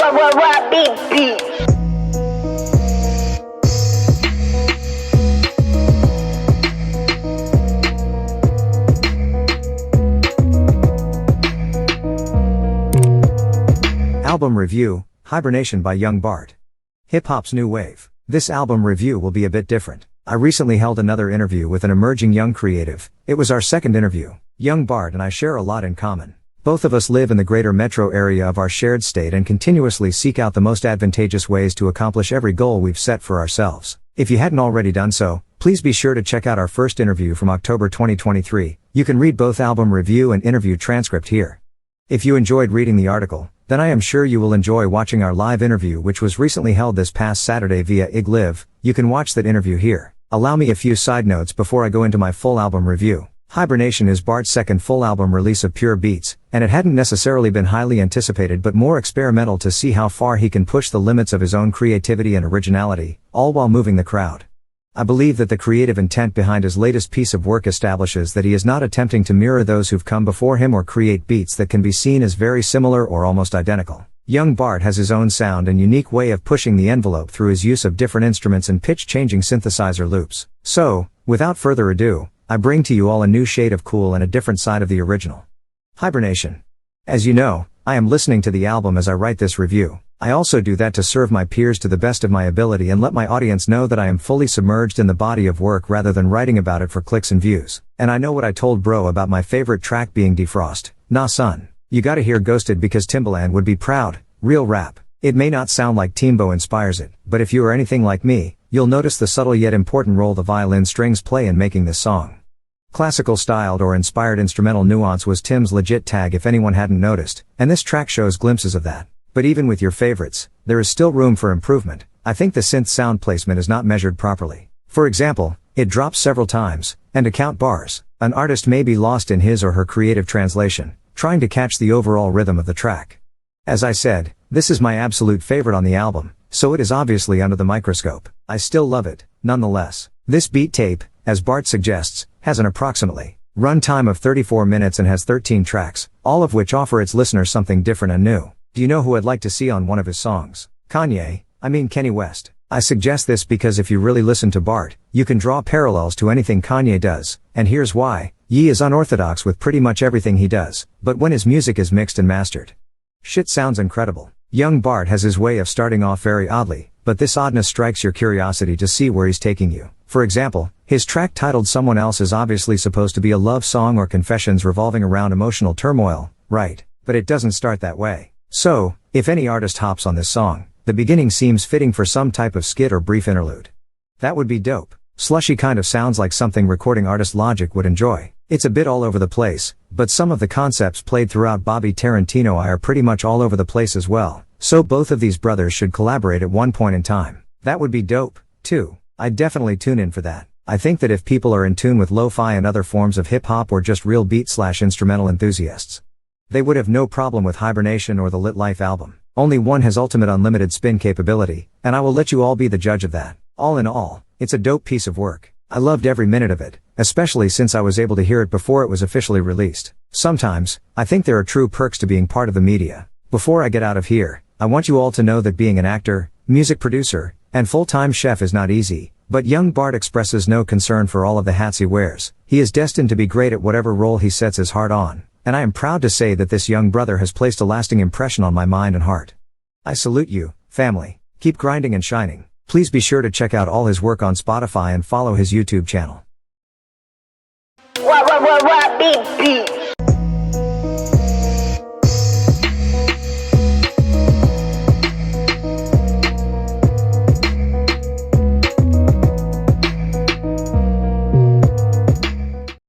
Beat. Album review, Hibernation by YungBart. Hip-hop's new wave. This album review will be a bit different. I recently held another interview with an emerging young creative. It was our second interview. YungBart and I share a lot in common. Both of us live in the greater metro area of our shared state and continuously seek out the most advantageous ways to accomplish every goal we've set for ourselves. If you hadn't already done so, please be sure to check out our first interview from October 2023. You can read both album review and interview transcript here. If you enjoyed reading the article, then I am sure you will enjoy watching our live interview, which was recently held this past Saturday via IG Live. You can watch that interview here. Allow me a few side notes before I go into my full album review. Hibernation is Bart's second full album release of pure beats, and it hadn't necessarily been highly anticipated but more experimental to see how far he can push the limits of his own creativity and originality, all while moving the crowd. I believe that the creative intent behind his latest piece of work establishes that he is not attempting to mirror those who've come before him or create beats that can be seen as very similar or almost identical. YungBart has his own sound and unique way of pushing the envelope through his use of different instruments and pitch-changing synthesizer loops. So, without further ado, I bring to you all a new shade of cool and a different side of the original. Hibernation. As you know, I am listening to the album as I write this review. I also do that to serve my peers to the best of my ability and let my audience know that I am fully submerged in the body of work rather than writing about it for clicks and views. And I know what I told bro about my favorite track being Defrost. Nah son, you gotta hear Ghosted because Timbaland would be proud. Real rap. It may not sound like Timbo inspires it, but if you are anything like me, you'll notice the subtle yet important role the violin strings play in making this song. Classical styled or inspired instrumental nuance was Tim's legit tag if anyone hadn't noticed, and this track shows glimpses of that. But even with your favorites, there is still room for improvement. I think the synth sound placement is not measured properly. For example, it drops several times, and to count bars, an artist may be lost in his or her creative translation, trying to catch the overall rhythm of the track. As I said, this is my absolute favorite on the album, so it is obviously under the microscope. I still love it, nonetheless. This beat tape, as Bart suggests, has an approximately run time of 34 minutes and has 13 tracks, all of which offer its listeners something different and new. Do you know who I'd like to see on one of his songs? Kanye, I mean Kanye West. I suggest this because if you really listen to Bart, you can draw parallels to anything Kanye does, and here's why. Ye is unorthodox with pretty much everything he does, but when his music is mixed and mastered, shit sounds incredible. YungBart has his way of starting off very oddly, but this oddness strikes your curiosity to see where he's taking you. For example, his track titled Someone Else is obviously supposed to be a love song or confessions revolving around emotional turmoil, right? But it doesn't start that way. So, if any artist hops on this song, the beginning seems fitting for some type of skit or brief interlude. That would be dope. Slushy kind of sounds like something recording artist Logic would enjoy. It's a bit all over the place, but some of the concepts played throughout Bobby Tarantino I are pretty much all over the place as well, so both of these brothers should collaborate at one point in time. That would be dope, too. I'd definitely tune in for that. I think that if people are in tune with lo-fi and other forms of hip-hop or just real beat/instrumental enthusiasts, they would have no problem with Hibernation or the Lit Life album. Only one has ultimate unlimited spin capability, and I will let you all be the judge of that. All in all, it's a dope piece of work. I loved every minute of it, especially since I was able to hear it before it was officially released. Sometimes, I think there are true perks to being part of the media. Before I get out of here, I want you all to know that being an actor, music producer, and full-time chef is not easy, but YungBart expresses no concern for all of the hats he wears. He is destined to be great at whatever role he sets his heart on, and I am proud to say that this young brother has placed a lasting impression on my mind and heart. I salute you, family. Keep grinding and shining. Please be sure to check out all his work on Spotify and follow his YouTube channel. Beat.